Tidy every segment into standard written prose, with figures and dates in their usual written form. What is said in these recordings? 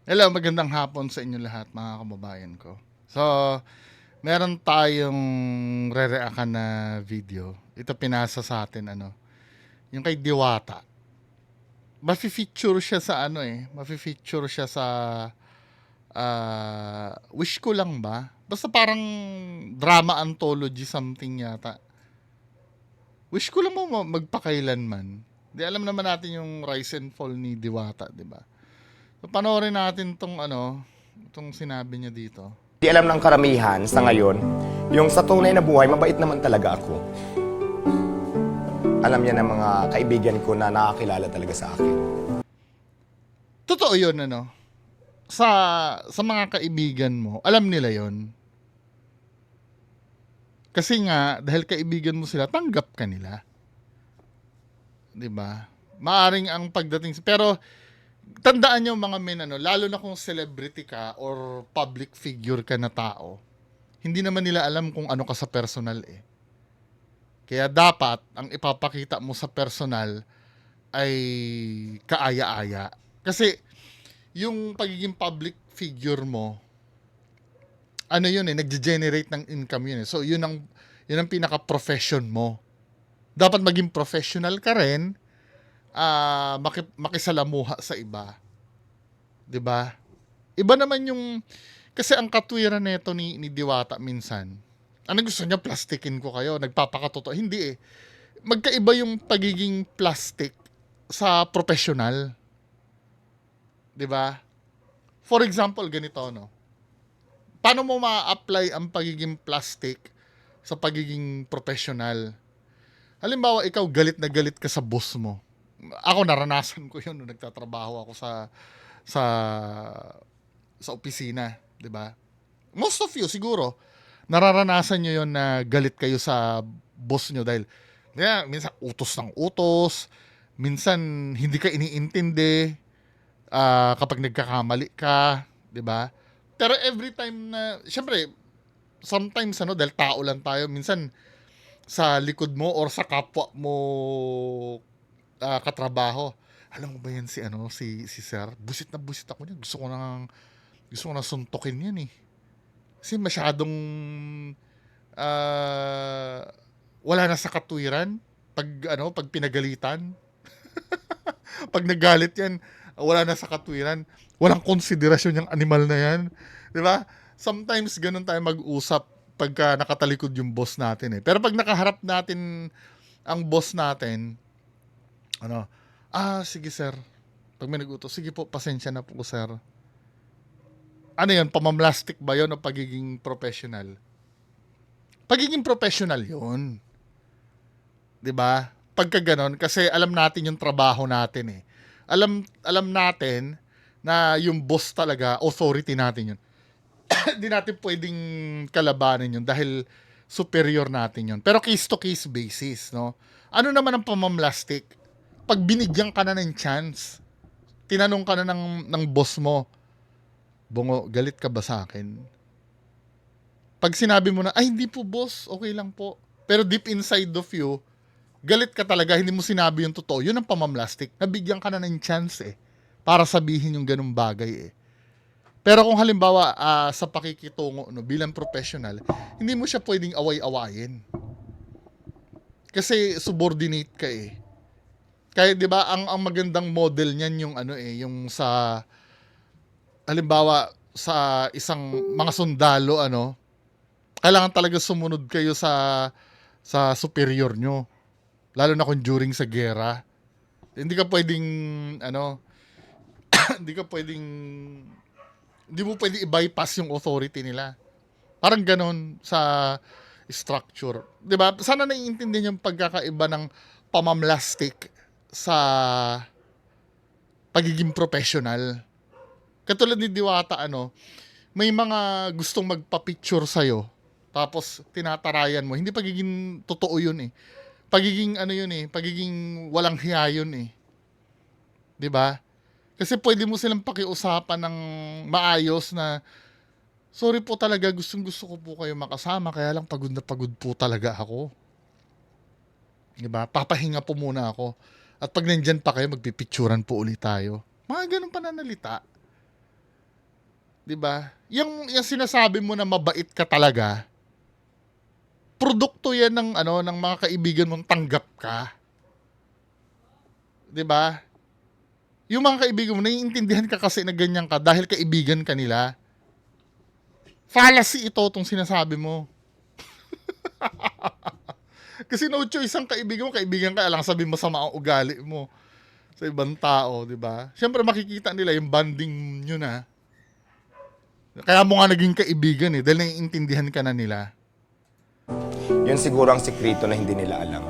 Hello, magandang hapon sa inyo lahat mga kababayan ko. So, meron tayong re-reactan na video. Ito pinasa sa atin yung kay Diwata. Mafi-feature siya sa mafi-feature siya sa Wish Ko Lang ba? Basta parang drama anthology something yata. Wish ko lang mo magpakailanman. Di alam naman natin yung rise and fall ni Diwata, di ba? So, panoorin natin tong sinabi niya dito. Di alam ng karamihan sa ngayon, yung sa tunay na buhay, mabait naman talaga ako. Alam niya ng mga kaibigan ko na nakakilala talaga sa akin. Totoo yun, sa mga kaibigan mo, alam nila yon. Kasi nga, dahil kaibigan mo sila, tanggap ka nila. 'Di ba? Maaring ang pagdating pero tandaan niyo mga men lalo na kung celebrity ka or public figure ka na tao, hindi naman nila alam kung ano ka sa personal eh. Kaya dapat ang ipapakita mo sa personal ay kaaya-aya. Kasi yung pagiging public figure mo, nagge-generate ng income yun eh. So yun ang pinaka-profession mo. Dapat maging professional ka rin, makisalamuha sa iba. 'Di ba? Iba naman yung kasi ang katwiran nito ni Diwata minsan. Ano gusto niya plastikin ko kayo, nagpapakatotoo. Hindi eh. Magkaiba yung pagiging plastic sa professional. 'Di ba? For example, ganito Paano mo ma-apply ang pagiging plastic sa pagiging professional? Halimbawa, ikaw galit na galit ka sa boss mo. Ako naranasan ko 'yun nung nagtatrabaho ako sa sa opisina, 'di ba? Most of you siguro nararanasan niyo 'yon na galit kayo sa boss niyo dahil minsan utos ng utos, minsan hindi ka iniintindi kapag nagkakamali ka, 'di ba? Pero every time na syempre sometimes dahil tao lang tayo, minsan sa likod mo or sa kapwa mo katrabaho, alam mo ba yan si sir, busit na busit ako niyan. Gusto ko nang suntukin yan eh. Kasi masyadong ah, wala na sa katwiran pag pinagalitan. Pag nagalit yan, wala na sa katwiran. Walang konsiderasyon yung animal na yan. 'Di ba? Sometimes ganun tayo mag-usap pagka nakatalikod yung boss natin eh. Pero pag nakaharap natin ang boss natin, sige sir. Pag may nag-utos, sige po, pasensya na po sir. Ano yun, pamamlastic ba yun o pagiging professional? Pagiging professional yun. 'Di ba? Pagka ganon, kasi alam natin yung trabaho natin eh. Alam natin na yung boss talaga, authority natin yun. Hindi natin pwedeng kalabanin yun dahil superior natin yun. Pero case to case basis, no? Ano naman ang pamamlastic? Pag binigyan ka na ng chance, tinanong ka na ng boss mo, Bungo, galit ka ba sa akin? Pag sinabi mo na, ay hindi po boss, okay lang po. Pero deep inside of you, galit ka talaga, hindi mo sinabi yung totoo. Yun ang pamamlastic. Nabigyan ka na ng chance eh, para sabihin yung ganung bagay eh. Pero kung halimbawa sa pakikitungo bilang professional, hindi mo siya pwedeng away-awayin. Kasi subordinate ka eh. Kaya 'di ba ang magandang model niyan yung yung sa halimbawa sa isang mga sundalo kailangan talaga sumunod kayo sa superior nyo. Lalo na kung during sa gera. Hindi ka pwedeng ano, hindi ka pwedeng hindi mo pwedeng i-bypass yung authority nila. Parang ganon sa structure. 'Di ba? Sana naiintindihan yung pagkakaiba ng pamamlastic sa pagiging professional. Katulad ni Diwata may mga gustong magpa-picture sa'yo, tapos tinatarayan mo. Hindi pagiging totoo yun eh. Pagiging yun eh, pagiging walang hiya yun eh. 'Di ba? Kasi pwede mo silang pakiusapan ng maayos na, sorry po talaga, gustong-gusto ko po kayo makasama, kaya lang pagod na pagod po talaga ako. 'Di ba? Papahinga po muna ako. At pag nandyan pa kayo, magpipicturan po ulit tayo. Mga ganun pananalita. 'Di ba? Yung sinasabi mo na mabait ka talaga, produkto 'yan ng ano, ng mga kaibigan mong tanggap ka. 'Di ba? Yung mga kaibigan mo, naiintindihan ka kasi na ganyan ka dahil kaibigan ka nila. Fallacy ito, itong sinasabi mo. Kasi no choice ang kaibigan ka, alang sabihin masama ang ugali mo sa ibang tao, di ba? Siyempre makikita nila yung bonding nyo na. Kaya mo nga naging kaibigan eh, dahil naiintindihan ka na nila. Yun siguro ang sikreto na hindi nila alam.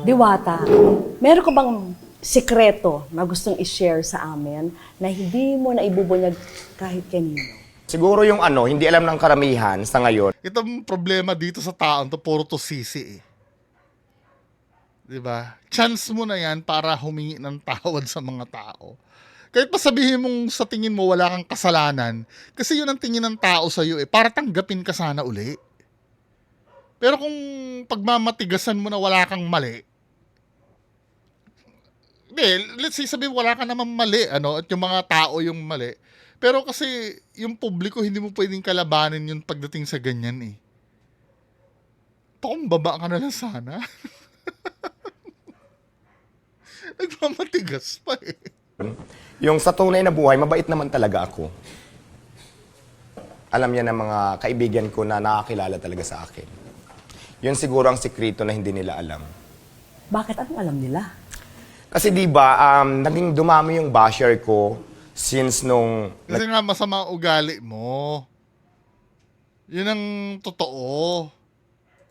Diwata, meron ka bang sikreto na gustong i-share sa amin na hindi mo na ibubunyag kahit kanino? Siguro yung hindi alam ng karamihan sa ngayon, Itong problema dito sa taon to, puro to sisi eh. Di ba? Chance mo na yan para humingi ng tawad sa mga tao. Kahit pa sabihin mong sa tingin mo wala kang kasalanan, kasi yun ang tingin ng tao sa'yo eh, para tanggapin ka sana uli. Pero kung pagmamatigasan mo na wala kang mali, let's say sabihin wala ka namang mali, at yung mga tao yung mali. Pero kasi yung publiko, hindi mo pwedeng kalabanin yun pagdating sa ganyan eh. Pakumbaba ka na lang sana. Nagmamatigas pa eh. yung sa tunay na buhay, mabait naman talaga ako. Alam niya ng mga kaibigan ko na nakakilala talaga sa akin. Yun siguro ang sikreto na hindi nila alam. Bakit? Anong alam nila? Kasi di ba naging dumami yung basher ko since nung Kasi nga masama ang ugali mo. Yun ang totoo.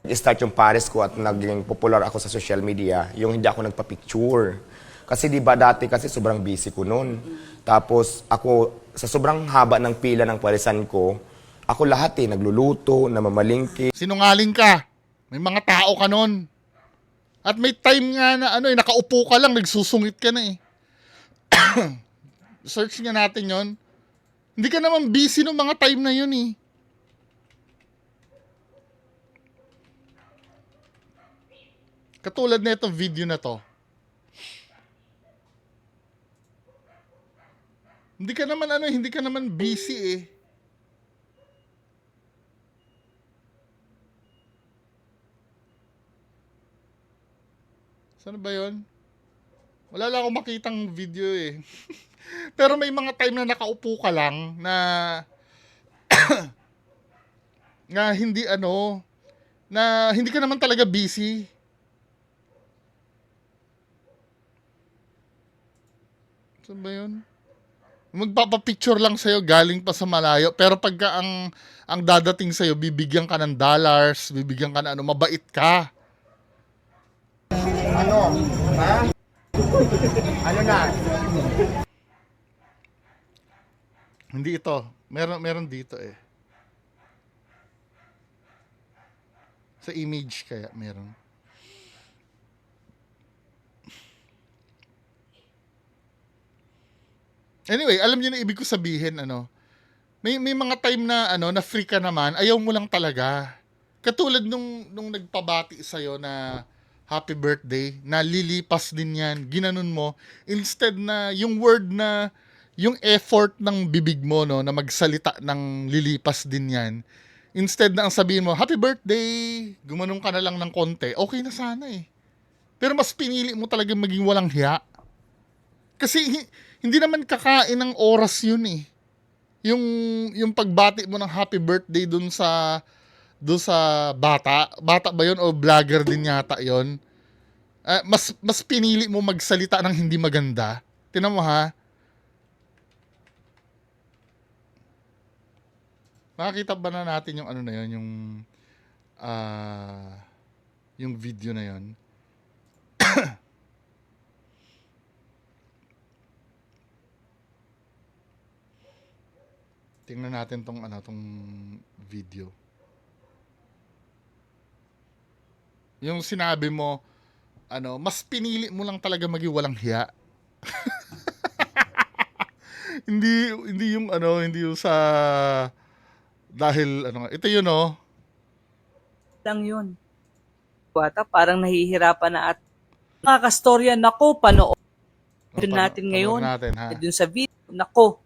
start yung Paris ko at naging popular ako sa social media, yung hindi ako nagpa-picture. Kasi di ba dati kasi sobrang busy ko noon. Tapos ako, sa sobrang haba ng pila ng parisan ko, ako lahat nagluluto, namamalingki. Sinungaling ka. May mga tao ka nun. At may time nga na nakaupo ka lang, nagsusungit ka na eh. Search nga natin yon. Hindi ka naman busy nung mga time na yun eh. Katulad na itong video na to. Hindi ka naman busy eh. Saan ba yun? Wala lang akong makitang video eh. Pero may mga time na nakaupo ka lang na na hindi ka naman talaga busy. Saan ba yun? Magpapapicture lang sa'yo galing pa sa malayo. Pero pagka ang dadating sa'yo, bibigyan ka ng dollars, bibigyan ka ng mabait ka. Ano? Ha? Ano na? Hindi ito. Meron dito eh. Sa image kaya meron. Anyway, alam niyo na ibig ko sabihin, may mga time na, na free ka naman, ayaw mo lang talaga. Katulad nung nagpabati sa'yo na happy birthday, na lilipas din yan, ginanon mo, instead na yung word na, yung effort ng bibig mo, na magsalita ng lilipas din yan, instead na ang sabihin mo, happy birthday, gumanon ka na lang ng konti, okay na sana eh. Pero mas pinili mo talaga maging walang hiya. Kasi hindi naman kakain ng oras yun eh. Yung pagbati mo ng happy birthday dun sa bata. Bata ba yun o vlogger din yata yun? Mas pinili mo magsalita ng hindi maganda. Tingnan mo ha. Nakakita ba na natin yung na yun, yung video na yun? Tingnan natin tong video. Yung sinabi mo, mas pinili mo lang talaga maging walang hiya. hindi yung hindi yung sa dahil ito yun lang yun. Diwata, parang nahihirapan na at mga kastorya, nako, panoorin natin ngayon. natin, ha? Dun sa video, nako,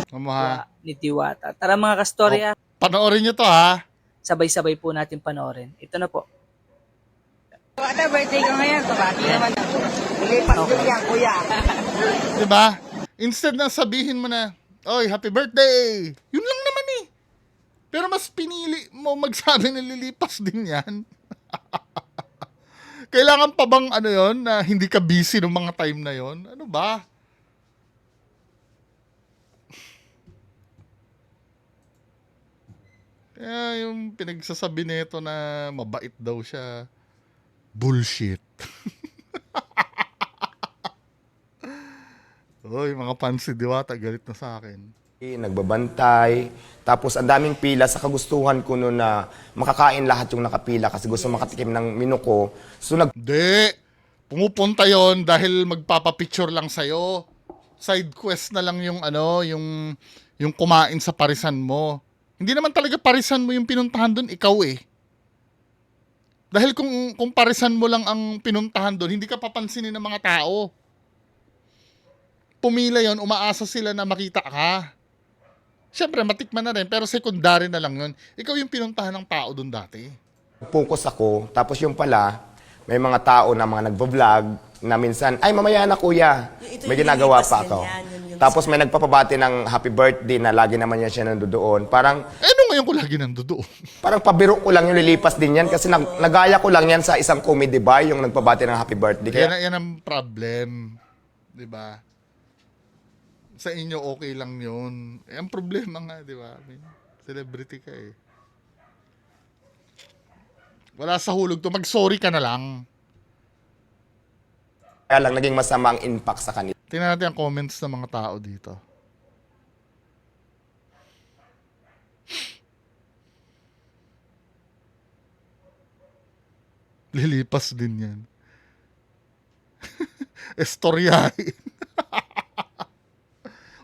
Ha? ni Diwata. Tara mga kastorya, Panoorin nyo to, ha? sabay-sabay po natin panoorin. Ito na po. Ate, birthday ko ngayon. Kabati naman. Lipat din yan, kuya. Diba? Instead na sabihin mo na, oy, happy birthday! Yun lang naman eh. Pero mas pinili mo magsabi na lilipas din yan. Kailangan pa bang ano yon na hindi ka busy ng mga time na yon? Ano ba? Kaya yung pinagsasabi nito na mabait daw siya, bullshit. Oy, mga fans si Diwata, galit na sa akin. Nagbabantay. Tapos ang daming pila sa kagustuhan ko noon na makakain lahat yung nakapila kasi gusto makatikim ng menu ko. So Hindi. Pumupunta yon dahil magpapapicture lang sa'yo. Side quest na lang yung ano, yung kumain sa parisan mo. Hindi naman talaga parisan mo yung pinuntahan doon, ikaw eh. Dahil kung parisan mo lang ang pinuntahan doon, hindi ka papansinin ng mga tao. Pumila yon, umaasa sila na makita ka. Siyempre, matikman na rin, pero secondary na lang yun. Ikaw yung pinuntahan ng tao doon dati. focus ako. Tapos yung pala, may mga tao na mga nagvo-vlog na minsan, ay mamaya na kuya, may ginagawa pa ako. Tapos may nagpapabati ng happy birthday na lagi naman yan siya nandoon. Parang, Ano ngayon ko lagi nandoon? parang pabiro ko lang yung lilipas din yan kasi nagaya ko lang yan sa isang comedy bar yung nagpabati ng happy birthday. Kaya Yan ang problem. 'Di ba? Sa inyo okay lang 'yun. Eh, ang problema nga, 'di ba? I mean, celebrity ka eh. Wala sa hulog to, mag-sorry ka na lang. kaya lang naging masama ang impact sa kanila. Tingnan natin ang comments ng mga tao dito. Lilipas din yan. Estoryahin.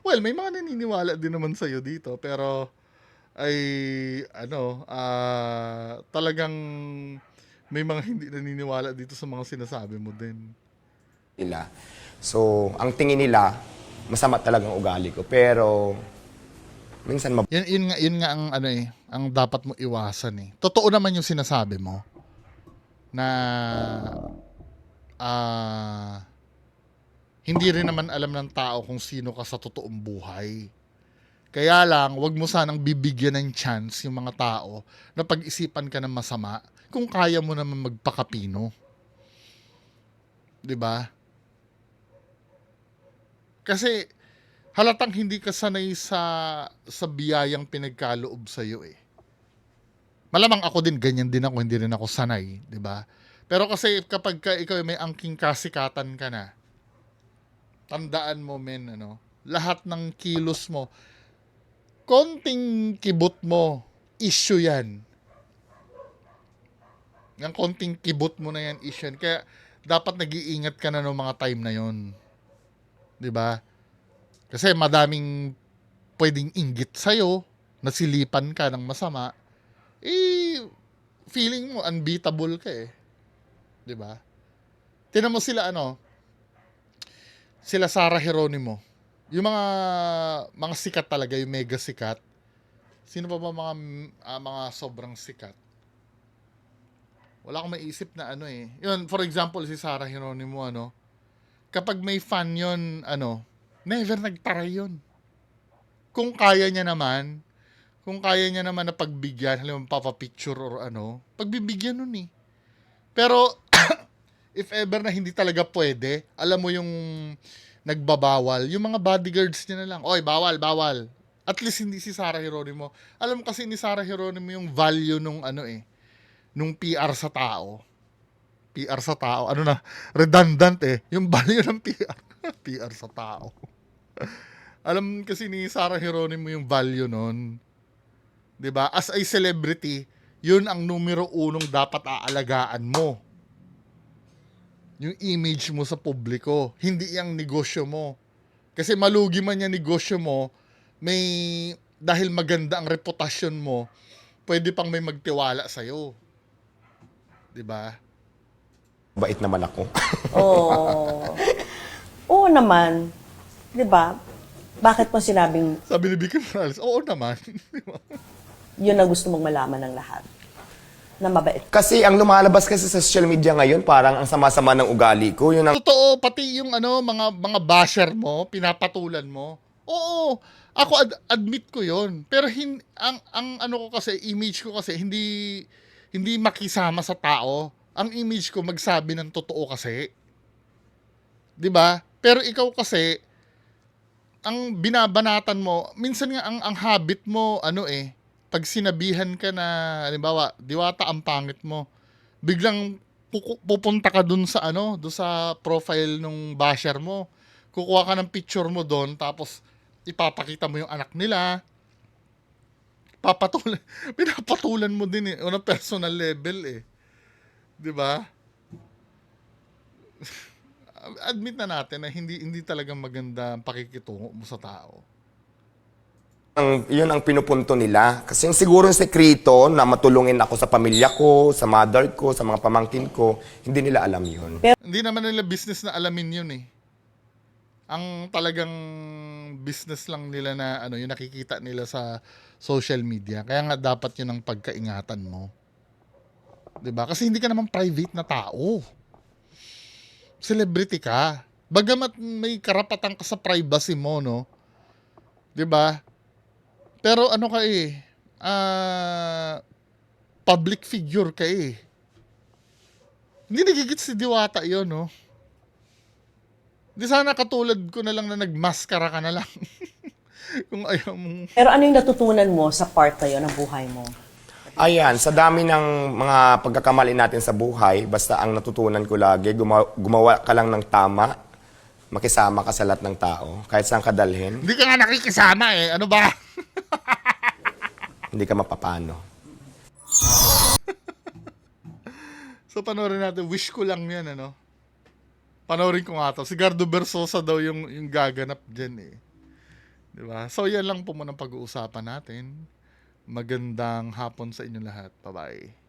Well, may mga naniniwala din naman sa'yo dito, pero ay talagang may mga hindi naniniwala dito sa mga sinasabi mo din. So, ang tingin nila, masama talagang ugali ko. Pero, minsan Yun nga ang ano eh, ang dapat mo iwasan eh. Totoo naman yung sinasabi mo na hindi rin naman alam ng tao kung sino ka sa totoong buhay. Kaya lang, wag mo sanang bibigyan ng chance yung mga tao na pag-isipan ka ng masama kung kaya mo naman magpakapino. 'Di ba? Kasi halatang hindi ka sanay sa biyayang pinagkaloob sa iyo eh. Malamang ako din, ganyan din ako, hindi rin ako sanay, 'di ba? Pero kasi kapag ikaw may angking kasikatan ka na, tandaan mo men, lahat ng kilos mo, konting kibot mo, issue yan. Yung konting kibot mo na yan, issue yan. Kaya dapat nag-iingat ka na ng mga time na yon, 'di ba? Kasi madaming pwedeng inggit sa'yo, nasilipan ka ng masama, feeling mo unbeatable ka eh. 'Di ba? Tingnan mo sila sila Sarah Geronimo. Yung mga sikat talaga, yung mega sikat. Sino pa ba mga sobrang sikat? Wala akong maisip na Yun, for example, si Sarah Geronimo, kapag may fan yun, never nagtaray yun. Kung kaya niya naman na pagbigyan, halimbawa papapicture or pagbibigyan nun eh. Pero, if ever na hindi talaga pwede, alam mo yung nagbabawal, yung mga bodyguards niya na lang, oy, bawal. At least hindi si Sarah Geronimo. Alam mo kasi ni Sarah Geronimo yung value nung PR sa tao. PR sa tao, redundant eh. Yung value ng PR. PR sa tao. Alam kasi ni Sarah Geronimo yung value nun. 'Di ba? As a celebrity, yun ang numero 1 dapat aalagaan mo. Yung image mo sa publiko, hindi yung negosyo mo. Kasi malugi man yung negosyo mo, dahil maganda ang reputasyon mo, pwede pang may magtiwala sa'yo. 'Di ba? Bait naman ako. Oo. Oo naman. Di ba? Bakit mo sinabing Sabi ni Vicky Morales, oo naman. Di ba? yun ang gusto mong malaman ng lahat? Na mabait. Kasi ang lumalabas kasi sa social media ngayon, parang ang sama-sama ng ugali ko. Yun ang Totoo, pati yung mga basher mo, pinapatulan mo. Oo, ako admit ko 'yon. Pero ang ano ko kasi, image ko kasi hindi makisama sa tao. Ang image ko magsabi ng totoo kasi. 'Di ba? Pero ikaw kasi ang binabanatan mo, minsan nga ang habit mo pag sinabihan ka na halimbawa, Diwata ang pangit mo, biglang pupunta ka dun sa dun sa profile nung basher mo. Kukuha ka ng picture mo doon, tapos ipapakita mo yung anak nila. Pinapatulan mo din on a personal level 'Di ba? Admit na natin na hindi talaga maganda ang pakikitungo mo sa tao. yun ang pinupunto nila. Kasi yung siguro yung sekreto na matulungin ako sa pamilya ko, sa mother ko, sa mga pamangkin ko, hindi nila alam yun. Hindi naman nila business na alamin yun Ang talagang business lang nila na yung nakikita nila sa social media. Kaya nga dapat yun ang pagkaingatan mo. 'Di ba? Kasi hindi ka naman private na tao. Celebrity ka. Bagamat may karapatan ka sa privacy mo, no? 'Di ba? Pero ka public figure ka Hindi nagigit si Diwata 'yon, no? Di sana katulad ko na lang na nagmaskara ka na lang. Kung ayaw mong... Pero ano yung natutunan mo sa part na yun ng buhay mo? Ayan, sa dami ng mga pagkakamali natin sa buhay, basta ang natutunan ko lagi, gumawa ka lang ng tama, makisama ka sa lahat ng tao, kahit saan ka dalhin, Hindi ka nga nakikisama Ano ba? hindi ka mapapano. So panoorin natin. Wish ko lang yan, Panoorin ko nga to. Si Gardo Versosa daw yung gaganap dyan Diba? So yan lang po muna pag-uusapan natin. Magandang hapon sa inyo lahat. Bye-bye.